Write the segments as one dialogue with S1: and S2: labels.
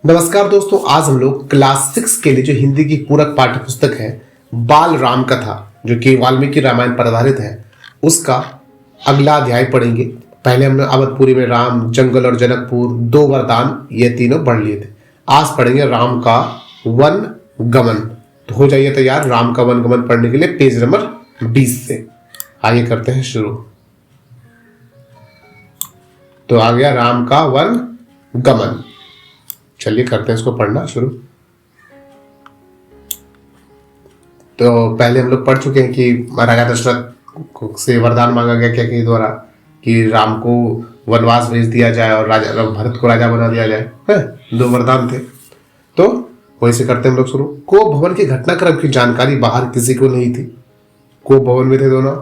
S1: नमस्कार दोस्तों, आज हम लोग क्लास 6 के लिए जो हिंदी की पूरक पाठ्य पुस्तक है बाल राम कथा, जो कि वाल्मीकि रामायण पर आधारित है, उसका अगला अध्याय पढ़ेंगे। पहले हमने अवधपुरी में राम, जंगल और जनकपुर, दो वरदान, ये तीनों पढ़ लिए थे। आज पढ़ेंगे राम का वन गमन। तो हो जाइए तैयार राम का वन गमन पढ़ने के लिए पेज नंबर 20 से। आइए करते हैं शुरू। तो आ गया राम का वन गमन। चलिए करते हैं इसको पढ़ना शुरू। तो पहले हम लोग पढ़ चुके हैं कि राजा दशरथ से वरदान मांगा गया क्या के द्वारा कि राम को वनवास भेज दिया जाए और राजा भरत को राजा बना दिया जाए है? दो वरदान थे। तो वैसे करते हैं हम लोग शुरू। को भवन के घटनाक्रम की जानकारी बाहर किसी को नहीं थी। को भवन में थे दोनों,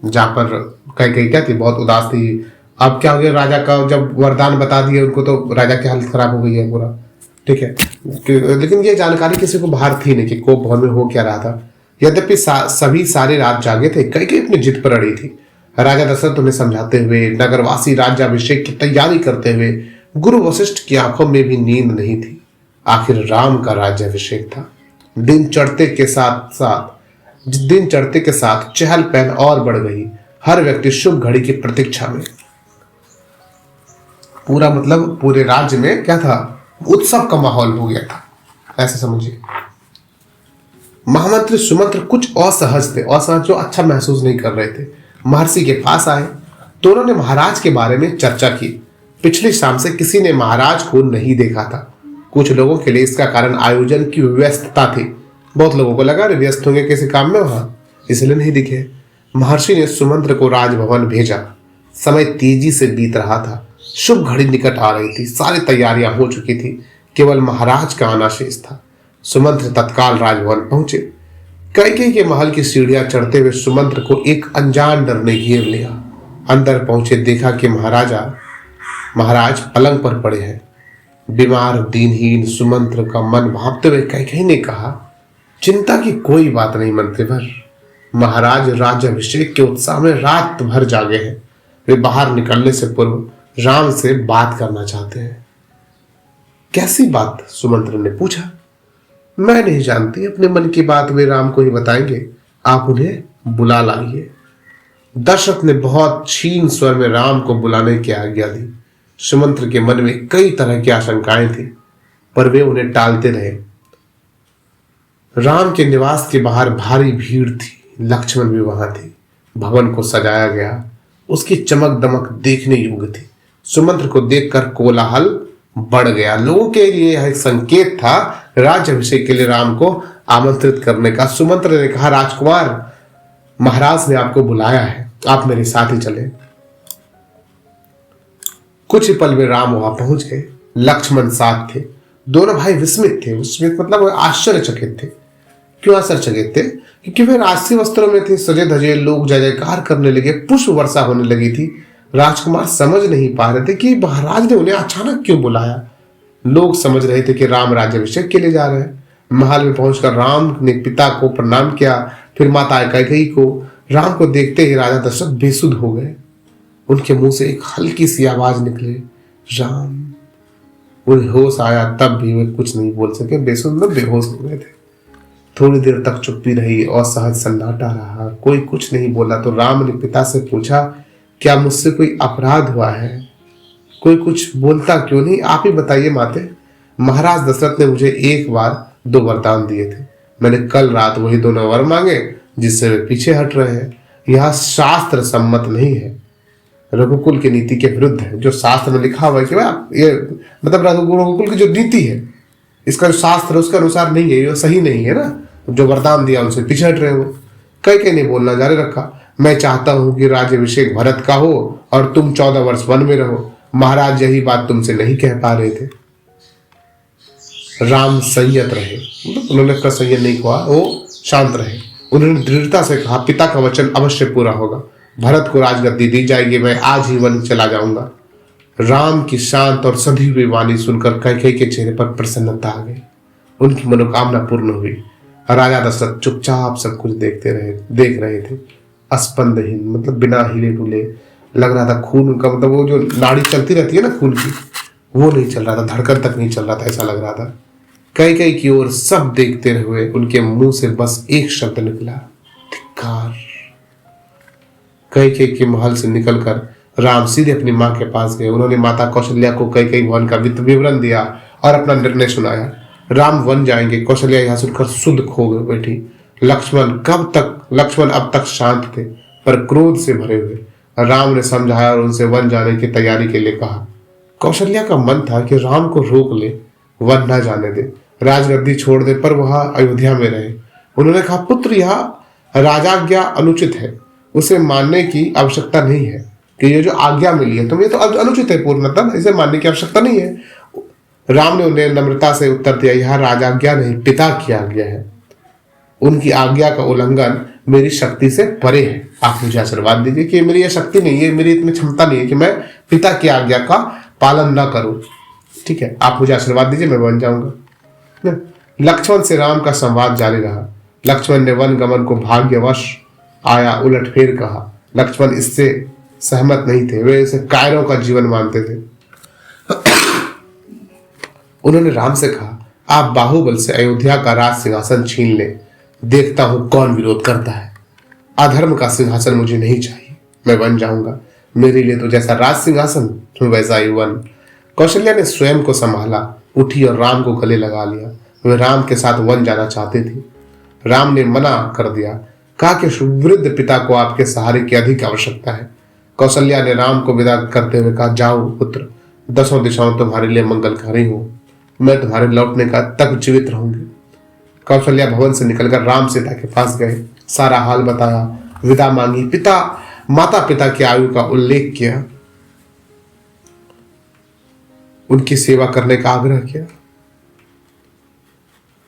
S1: जहां पर कई क्या थी, बहुत उदास थी। अब क्या हो गया, राजा का जब वरदान बता दिए उनको तो राजा की हालत खराब हो गई है पूरा, ठीक है। लेकिन ये जानकारी किसी को बाहर थी नहीं कि कोप भवन में हो क्या रहा था। यद्यपि सभी सारी रात जागे थे, कई अपनी जिद पर अड़ी थी। राजा दशरथ उन्हें समझाते हुए, नगरवासी राज्याभिषेक की तैयारी करते हुए, गुरु वशिष्ठ की आंखों में भी नींद नहीं थी। आखिर राम का राज्याभिषेक था। दिन चढ़ते के साथ चहल पहल और बढ़ गई। हर व्यक्ति शुभ घड़ी की प्रतीक्षा में। पूरा मतलब पूरे राज्य में क्या था, उत्सव का माहौल हो गया था, ऐसे समझिए। महामंत्री सुमंत्र कुछ असहज थे, असहज जो अच्छा महसूस नहीं कर रहे थे। महर्षि के पास आए तो उन्होंने महाराज के बारे में चर्चा की। पिछली शाम से किसी ने महाराज को नहीं देखा था। कुछ लोगों के लिए इसका कारण आयोजन की व्यस्तता थी। बहुत लोगों को लगा व्यस्त होंगे किसी काम में वहां, इसलिए नहीं दिखे। महर्षि ने सुमंत्र को राजभवन भेजा। समय तेजी से बीत रहा था। शुभ घड़ी निकट आ रही थी। सारी तैयारियां हो चुकी थी, केवल महाराज का आना शेष था। सुमंत्र तत्काल राजभवन पहुंचे। कैकेयी के महल की सीढ़ियां चढ़ते हुए सुमंत्र को एक अनजान डर ने घेर लिया। अंदर पहुंचे, देखा कि महाराज पलंग पर पड़े हैं, बीमार दीनहीन। सुमंत्र का मन भांपते हुए कैकेयी ने कहा, चिंता की कोई बात नहीं मंत्रीवर, महाराज राज्याभिषेक के उत्साह में रात भर जागे हैं। वे बाहर निकलने से पूर्व राम से बात करना चाहते हैं। कैसी बात? सुमंत्र ने पूछा। मैं नहीं जानती, अपने मन की बात वे राम को ही बताएंगे। आप उन्हें बुला लाइए। दशरथ ने बहुत क्षीण स्वर में राम को बुलाने की आज्ञा दी। सुमंत्र के मन में कई तरह की आशंकाएं थी, पर वे उन्हें टालते रहे। राम के निवास के बाहर भारी भीड़ थी। लक्ष्मण भी वहां थी। भवन को सजाया गया, उसकी चमक दमक देखने योग्य थी। सुमंत्र को देखकर कोलाहल बढ़ गया। लोगों के लिए यह एक संकेत था राज्याभिषेक के लिए राम को आमंत्रित करने का। सुमंत्र ने कहा, राजकुमार, महाराज ने आपको बुलाया है, आप मेरे साथ ही चले। कुछ ही पल में राम वहां पहुंच गए। लक्ष्मण साथ थे। दोनों भाई विस्मित थे। विस्मित मतलब आश्चर्यचकित थे। क्यों आश्चर्यचकित थे? क्योंकि वे राजसी वस्त्रों में थे, सजे धजे। लोग जय जयकार करने लगे, पुष्प वर्षा होने लगी थी। राजकुमार समझ नहीं पा रहे थे कि महाराज ने उन्हें अचानक क्यों बुलाया। लोग समझ रहे थे कि राम राज्याभिषेक के लिए जा रहे हैं। महल में पहुंचकर राम ने पिता को प्रणाम किया, फिर माता कैकेयी को। राम को देखते ही राजा दशरथ बेसुध हो गए। उनके मुंह से एक हल्की सी आवाज निकली, राम। उन्हें होश आया, तब भी वे कुछ नहीं बोल सके। बेसुध में बेहोश हो गए थे। थोड़ी देर तक चुप्पी रही, असहज सन्नाटा रहा। कोई कुछ नहीं बोला। तो राम ने पिता से पूछा, क्या मुझसे कोई अपराध हुआ है? कोई कुछ बोलता क्यों नहीं? आप ही बताइए माते। महाराज दशरथ ने मुझे एक बार दो वरदान दिए थे। मैंने कल रात वही दोनों वर मांगे जिससे वे पीछे हट रहे हैं। यह शास्त्र सम्मत नहीं है, रघुकुल की नीति के विरुद्ध है। जो शास्त्र में लिखा हुआ है कि ये मतलब रघुकुल की जो नीति है, इसका जो शास्त्र उसके अनुसार नहीं है, ये सही नहीं है ना। जो वरदान दिया उनसे पीछे हट रहे हो। कैकेयी ने बोलना जारी रखा, मैं चाहता हूं कि राज्याभिषेक भरत का हो और तुम 14 वर्ष वन में रहो। महाराज यही बात तुमसे नहीं कह पा रहे थे। राम संयत रहे, उन्होंने का संयत नहीं हुआ, वो शांत रहे। उन्होंने दृढ़ता से कहा, पिता का वचन अवश्य पूरा होगा। भरत को राजगद्दी दी जाएगी। मैं आज ही वन चला जाऊंगा। राम की शांत और सधी हुई वाणी सुनकर कैकेयी के चेहरे पर प्रसन्नता आ गई। उनकी मनोकामना पूर्ण हुई। राजा दशरथ चुपचाप सब कुछ देख रहे थे, स्पंदहीन, मतलब बिना हिले डुले। लग रहा था खून उनका, मतलब वो जो नाड़ी चलती रहती है ना खून की, वो नहीं चल रहा था, धड़कन तक नहीं चल रहा था, ऐसा लग रहा था। कई की ओर सब देखते हुए उनके मुंह से बस एक शब्द निकला, धिक्कार। कई के महल से निकलकर राम सीधे अपनी मां के पास गए। उन्होंने माता कौशल्या को कई भवन का विवरण दिया और अपना निर्णय सुनाया। राम वन जाएंगे। कौशल्या यह सुनकर शुद्ध खो बैठी। लक्ष्मण अब तक शांत थे पर क्रोध से भरे हुए। राम ने समझाया और उनसे वन जाने की तैयारी के लिए कहा। कौशल्या का मन था कि राम को रोक ले, वन न जाने दे, राजगद्दी छोड़ दे, पर वह अयोध्या में रहे। उन्होंने कहा, पुत्र, यह राजाज्ञा अनुचित है, उसे मानने की आवश्यकता नहीं है। कि ये जो आज्ञा मिली है तुम्हें तो अनुचित है, पूर्णतः इसे मानने की आवश्यकता नहीं है। राम ने उन्हें नम्रता से उत्तर दिया, यह राजाज्ञा नहीं, पिता की आज्ञा है। उनकी आज्ञा का उल्लंघन मेरी शक्ति से परे है। आप मुझे आशीर्वाद दीजिए कि मेरी यह शक्ति नहीं है, मेरी इतनी क्षमता नहीं है कि मैं पिता की आज्ञा का पालन न करूं। ठीक है, आप मुझे आशीर्वाद दीजिए, मैं बन जाऊंगा। लक्ष्मण से राम का संवाद जारी रहा। लक्ष्मण ने वन गमन को भाग्यवश आया उलटफेर कहा। लक्ष्मण इससे सहमत नहीं थे, वे इसे कायरों का जीवन मानते थे। उन्होंने राम से कहा, आप बाहुबल से अयोध्या का राज सिंहासन छीन ले, देखता हूं कौन विरोध करता है। अधर्म का सिंहासन मुझे नहीं चाहिए, मैं बन जाऊंगा। मेरे लिए तो जैसा राज सिंहासन वैसा ही वन। कौशल्या ने स्वयं को संभाला, उठी और राम को गले लगा लिया। वे राम के साथ वन जाना चाहते थे। राम ने मना कर दिया, कहा कि वृद्ध पिता को आपके सहारे की अधिक आवश्यकता है। कौशल्या ने राम को विदा करते हुए कहा, जाओ पुत्र, 10 दिशाओं तुम्हारे लिए मंगलकारी हो, मैं तुम्हारे लौटने का तक जीवित रहूंगी। कौशल्या भवन से निकलकर राम सीता के पास गए, सारा हाल बताया, विदा मांगी, माता पिता की आयु का उल्लेख किया, उनकी सेवा करने का आग्रह किया।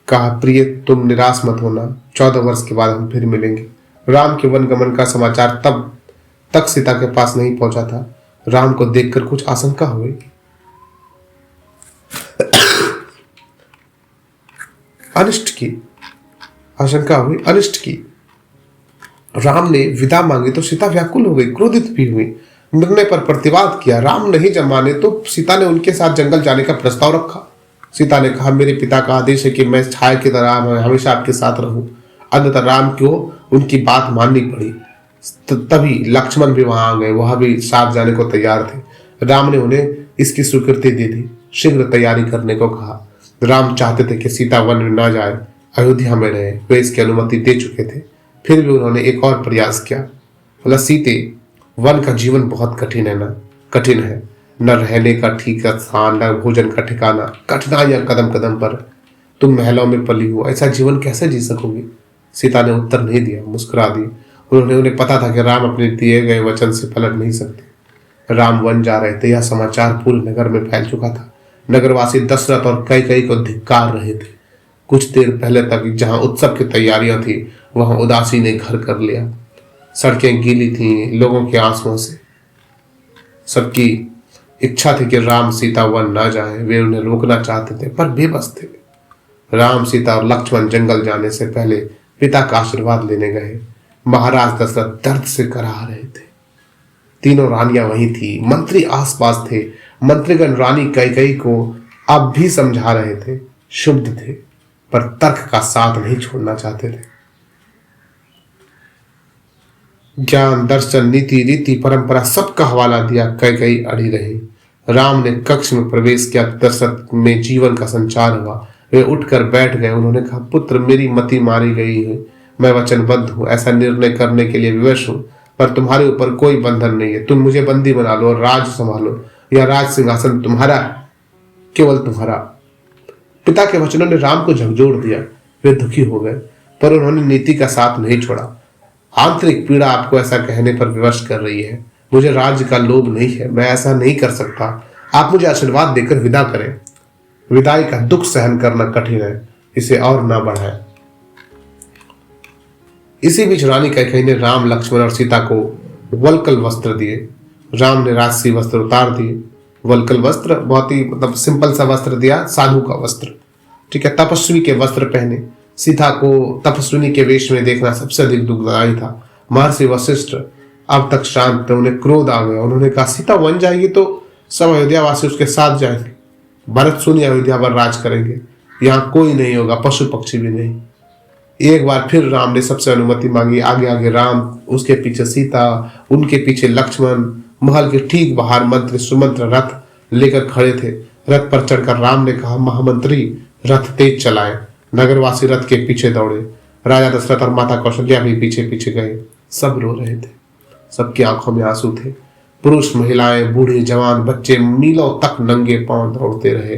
S1: कहा, प्रिय, तुम निराश मत होना, 14 वर्ष के बाद हम फिर मिलेंगे। राम के वन गमन का समाचार तब तक सीता के पास नहीं पहुंचा था। राम को देखकर कुछ आशंका हुई। अनिष्ट की आशंका हुई, अनिष्ट की। राम ने विदा मांगी तो सीता व्याकुल हो गई, क्रोधित भी हुई, निर्णय पर प्रतिवाद किया। राम नहीं जब माने तो सीता ने उनके साथ जंगल जाने का प्रस्ताव रखा। सीता ने कहा, मेरे पिता का आदेश है कि मैं छाया की तरह हमेशा आपके साथ रहूं। अंततः राम को उनकी बात माननी पड़ी। तभी लक्ष्मण भी वहां आ गए, वह भी साथ जाने को तैयार थे। राम ने उन्हें इसकी स्वीकृति दे दी, शीघ्र तैयारी करने को कहा। राम चाहते थे कि सीता वन में न जाए, अयोध्या में रहे, वे इसकी अनुमति दे चुके थे। फिर भी उन्होंने एक और प्रयास किया। बोला, सीते, वन का जीवन बहुत कठिन है, न रहने का ठीक स्थान, न भोजन का ठिकाना, कठिनाइयां कदम कदम पर। तुम महलों में पली हो, ऐसा जीवन कैसे जी सकोगी? सीता ने उत्तर नहीं दिया, मुस्कुरा दी। उन्हें पता था कि राम अपने दिए गए वचन से पलट नहीं सकते। राम वन जा रहे थे, यह समाचार पूरे नगर में फैल चुका था। नगरवासी दशरथ और कई को धिक्कार रहे थे। कुछ देर पहले तक जहां उत्सव की तैयारियां थी, वहां उदासी ने घर कर लिया। सड़कें गीली थीं लोगों के आंसुओं से। सबकी इच्छा थी कि राम सीता वन न जाए। वे उन्हें रोकना चाहते थे पर बेबस थे। राम, सीता और लक्ष्मण जंगल जाने से पहले पिता का आशीर्वाद लेने गए। महाराज दशरथ दर्द से कराह रहे थे। तीनों रानियां वहीं थी, मंत्री आसपास थे। मंत्रीगण रानी कई को अब भी समझा रहे थे, शुद्ध थे, पर तर्क का साथ नहीं छोड़ना चाहते थे। ज्ञान, दर्शन, नीति, रीति, परंपरा सबका हवाला दिया, कई अड़ी रही। राम ने कक्ष में प्रवेश किया, दशरथ में जीवन का संचार हुआ। वे उठकर बैठ गए। उन्होंने कहा, पुत्र, मेरी मति मारी गई है, मैं वचनबद्ध हूं, ऐसा निर्णय करने के लिए विवश हूं, पर तुम्हारे ऊपर कोई बंधन नहीं है। तुम मुझे बंदी बना लो और राज संभालो, यह राज सिंहासन तुम्हारा है, केवल तुम्हारा। पिता के वचनों ने राम को झकझोर दिया। वे दुखी हो गए, पर उन्होंने नीति का साथ नहीं छोड़ा। आंतरिक पीड़ा आपको ऐसा कहने पर विवश कर रही है। मुझे राज्य का लोभ नहीं है, मैं ऐसा नहीं कर सकता। आप मुझे आशीर्वाद देकर विदा करें। विदाई का दुख सहन करना कठिन है, इसे और ना बढ़ाएं। इसी बीच रानी कैकेयी ने राम, लक्ष्मण और सीता को वल्कल वस्त्र दिए। राम ने राजसी वस्त्र उतार दिए। वल्कल वस्त्र बहुत ही सिंपल सा वस्त्र दिया, साधु का वस्त्र। ठीक है, तपस्वी के वस्त्र पहने। सीता को तपस्विनी के वेश में देखना सबसे अधिक दुखदायी था। महर्षि वशिष्ठ अब तक शांत थे, उन्हें क्रोध आ गया। उन्होंने कहा, सीता वन जाएगी तो सब अयोध्यावासी उसके साथ जाएंगे। भरत सुन अयोध्या पर राज करेंगे, यहाँ कोई नहीं होगा, पशु पक्षी भी नहीं। एक बार फिर राम ने सबसे अनुमति मांगी। आगे आगे राम, उसके पीछे सीता, उनके पीछे लक्ष्मण, महल के ठीक बाहर मंत्री सुमंत्र रथ लेकर खड़े थे। रथ पर चढ़कर राम ने कहा, महामंत्री रथ तेज चलाए। नगरवासी रथ के पीछे दौड़े। राजा दशरथ और माता कौशल्या भी पीछे पीछे गए। सब रो रहे थे, सबकी आंखों में आंसू थे। पुरुष, महिलाएं, बूढ़े, जवान, बच्चे मीलों तक नंगे पांव दौड़ते रहे।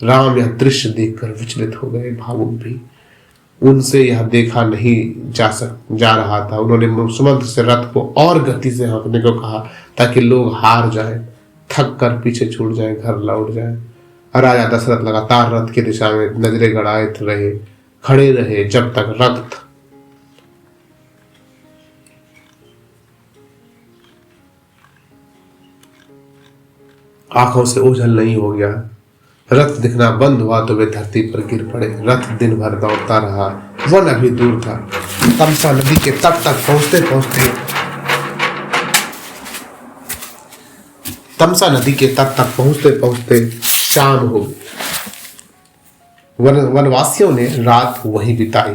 S1: राम यह दृश्य देखकर विचलित हो गए, भावुक भी। उनसे यह देखा नहीं जा रहा था। उन्होंने सुमंत्र से रथ को और गति से हाँकने को कहा ताकि लोग हार जाएं, थक कर पीछे छूट जाएं, घर लौट जाएं। राजा दशरथ लगातार रथ की दिशा में नजरें गड़ाए रहे, खड़े रहे जब तक रथ आंखों से ओझल नहीं हो गया। रथ दिखना बंद हुआ तो वे धरती पर गिर पड़े। रथ दिन भर दौड़ता रहा। वन अभी दूर था। तमसा नदी के तट तक पहुंचते पहुंचते शाम हो गई। वनवासियों ने रात वहीं बिताई।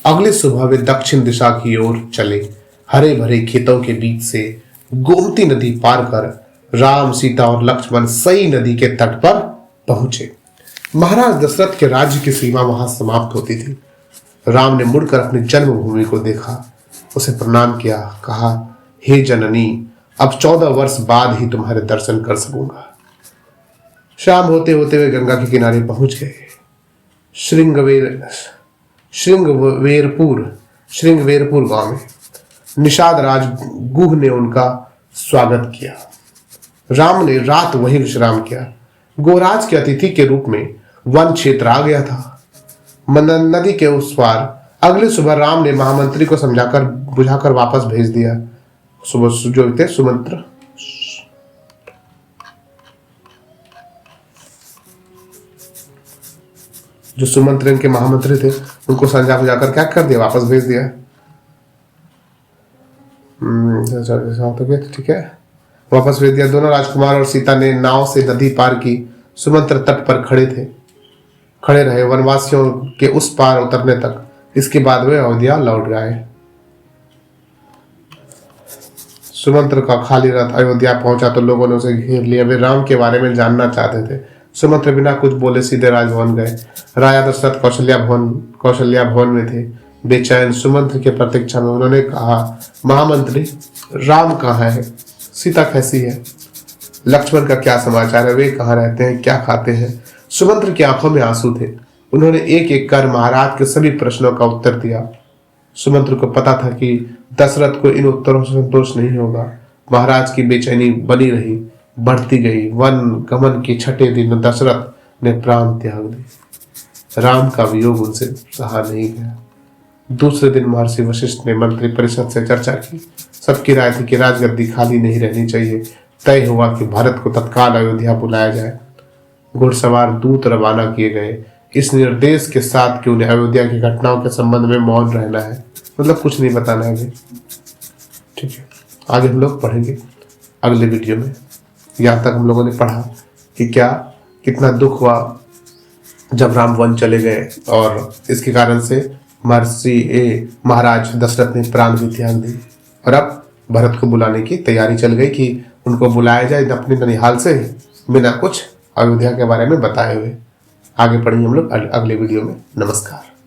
S1: अगली सुबह वे दक्षिण दिशा की ओर चले। हरे भरे खेतों के बीच से गोमती नदी पार कर राम, सीता और लक्ष्मण सई नदी के तट पर पहुंचे। महाराज दशरथ के राज्य की सीमा वहां समाप्त होती थी। राम ने मुड़कर अपनी जन्मभूमि को देखा, उसे प्रणाम किया, कहा, हे जननी, अब 14 वर्ष बाद ही तुम्हारे दर्शन कर सकूंगा। शाम होते होते वे गंगा के किनारे पहुंच गए। श्रृंगवेरपुर गांव में निषाद राज गुह ने उनका स्वागत किया। राम ने रात वहीं विश्राम किया। गोराज के अतिथि के रूप में वन क्षेत्र आ गया था। नदी के उस पार अगली सुबह राम ने महामंत्री को समझाकर बुझाकर वापस भेज दिया। सुबह जो थे सुमंत्र, जो सुमंत्र के महामंत्री थे, उनको समझा बुझाकर क्या कर दिया, वापस भेज दिया। तो ठीक है, वापस भेज दिया। दोनों राजकुमार और सीता ने नाव से नदी पार की। सुमंत्र तट पर खड़े रहे वनवासियों के उस पार उतरने तक। इसके बाद वे अयोध्या लौट गए। सुमंत्र का खाली रथ अयोध्या पहुंचा तो लोगों ने उसे घेर लिया। वे राम के बारे में जानना चाहते थे। सुमंत्र बिना कुछ बोले सीधे राजभवन गए। राजा दशरथ कौशल्या भवन में थे, बेचैन सुमंत्र की प्रतीक्षा में। उन्होंने कहा, महामंत्री, राम कहाँ है? सीता कैसी है? लक्ष्मण का क्या समाचार है? वे कहाँ रहते हैं? क्या खाते हैं? सुमंत्र की आंखों में आंसू थे। उन्होंने एक एक कर महाराज के सभी प्रश्नों का उत्तर दिया। सुमंत्र को पता था कि दशरथ को इन उत्तरों से संतोष नहीं होगा। महाराज की बेचैनी बनी रही, बढ़ती गई। वन गमन के 6ठे दिन दशरथ ने प्राण त्याग दिए। राम का वियोग उनसे सहा नहीं गया। दूसरे दिन महर्षि वशिष्ठ ने मंत्री परिषद से चर्चा की। सबकी राय थी कि राजगद्दी खाली नहीं रहनी चाहिए। तय हुआ कि भरत को तत्काल अयोध्या बुलाया जाए। घुड़सवार दूत रवाना किए गए, इस निर्देश के साथ कि उन्हें अयोध्या की घटनाओं के संबंध में मौन रहना है, मतलब कुछ नहीं बताना है अभी। ठीक है, आगे हम लोग पढ़ेंगे अगले वीडियो में। यहाँ तक हम लोगों ने पढ़ा कि कितना दुख हुआ जब राम वन चले गए और इसके कारण से महाराज दशरथ ने प्राण भी त्याग दी। और अब भरत को बुलाने की तैयारी चल गई कि उनको बुलाया जाए अपने ननिहाल से बिना कुछ अयोध्या के बारे में बताए हुए। आगे पढ़ेंगे हम लोग अगले वीडियो में। नमस्कार।